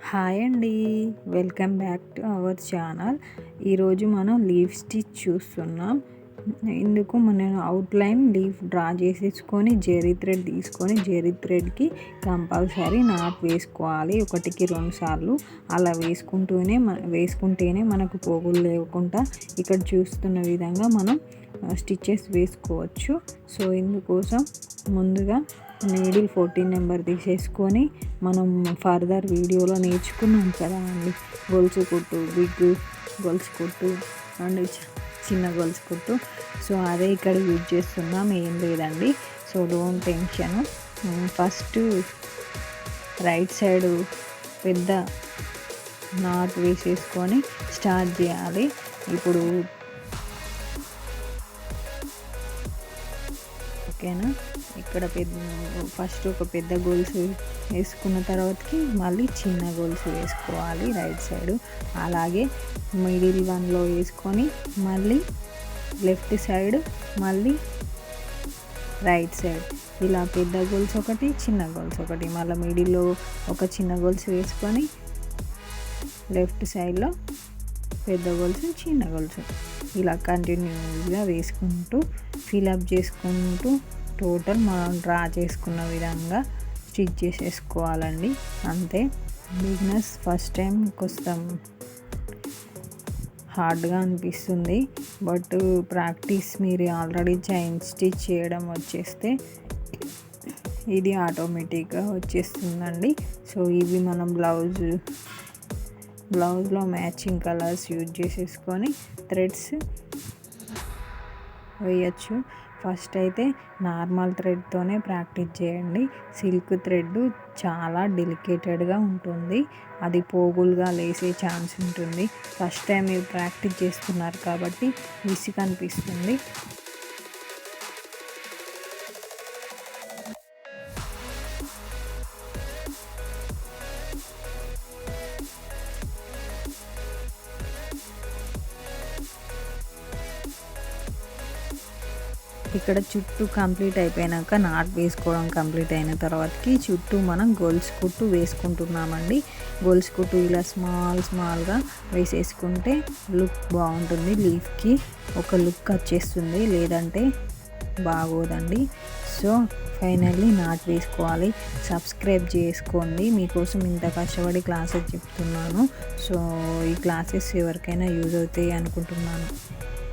Hi అండి, welcome back to our channel. ఈరోజు మనం లీఫ్ స్టిచ్ చూస్తున్నాం. ఇందుకు మనం అవుట్లైన్ లీఫ్ డ్రా చేసేసుకొని జెరీ థ్రెడ్ తీసుకొని జెరీ థ్రెడ్కి కంపల్సరీ నాట్ వేసుకోవాలి. 1కి 2 సార్లు అలా వేసుకుంటేనే మనకు పోగులు లేకుండా ఇక్కడ చూస్తున్న విధంగా మనం స్టిచెస్ వేసుకోవచ్చు. సో ఇందుకోసం ముందుగా నీడిల్ 14 నెంబర్ తీసేసుకొని మనం ఫర్దర్ వీడియోలో నేర్చుకున్నాం కదా అండి, గొలుసు కుట్టు, బిగ్ గొలుసు కుట్టు అండ్ చిన్న గొలుసు కుట్టు. సో అదే ఇక్కడ యూజ్ చేస్తున్నాం, ఏం లేదండి. So don't tension. First right side పెద్ద నాట్ వేసేసుకొని స్టార్ట్ చేయాలి. ఇప్పుడు ఓకేనా, ఇక్కడ ఫస్ట్ ఒక పెద్ద గొలుసు వేసుకున్న తర్వాతకి మళ్ళీ చిన్న గొలుసు వేసుకోవాలి రైట్ సైడ్. అలాగే మిడిల్ వన్లో వేసుకొని మళ్ళీ లెఫ్ట్ సైడ్, మళ్ళీ రైట్ సైడ్, ఇలా పెద్ద గొలుసు ఒకటి, చిన్న గొలుసు ఒకటి, మళ్ళీ మిడిల్లో ఒక చిన్న గొలుసు వేసుకొని లెఫ్ట్ సైడ్లో పెద్ద గొలుసు, చిన్న గొలుసు, ఇలా కంటిన్యూస్గా వేసుకుంటూ ఫిలప్ చేసుకుంటూ టోటల్ మనం డ్రా చేసుకున్న విధంగా స్టిచ్ చేసేసుకోవాలండి. అంతే. బిగినర్స్ ఫస్ట్ టైం కొంచెం హార్డ్గా అనిపిస్తుంది, బట్ ప్రాక్టీస్ మీరు ఆల్రెడీ చైన్ స్టిచ్ చేయడం వచ్చేస్తే ఇది ఆటోమేటిక్గా వచ్చేస్తుందండి. సో ఇవి మనం బ్లౌజ్లో మ్యాచింగ్ కలర్స్ యూజ్ చేసేసుకొని థ్రెడ్స్ వేయచ్చు. ఫస్ట్ అయితే నార్మల్ థ్రెడ్తోనే ప్రాక్టీస్ చేయండి. సిల్క్ థ్రెడ్ చాలా డెలికేటెడ్గా ఉంటుంది, అది పోగులుగా లేసే ఛాన్స్ ఉంటుంది. ఫస్ట్ టైం మీరు ప్రాక్టీస్ చేస్తున్నారు కాబట్టి విసుగు అనిపిస్తుంది. ఇక్కడ చుట్టూ కంప్లీట్ అయిపోయాక నాట్ వేసుకోవడం కంప్లీట్ అయిన తర్వాతకి చుట్టూ మనం గొలుసు కుట్టు వేసుకుంటున్నామండి. గొలుసు కుట్టు ఇలా స్మాల్గా వేసేసుకుంటే లుక్ బాగుంటుంది, లీఫ్కి ఒక లుక్ వచ్చేస్తుంది, లేదంటే బాగోదండి. సో ఫైనల్లీ నాట్ వేసుకోవాలి. సబ్స్క్రైబ్ చేసుకోండి, మీకోసం ఇంత కష్టపడి క్లాసెస్ చెప్తున్నాను. సో ఈ క్లాసెస్ ఎవరికైనా యూజ్ అవుతాయి అనుకుంటున్నాను.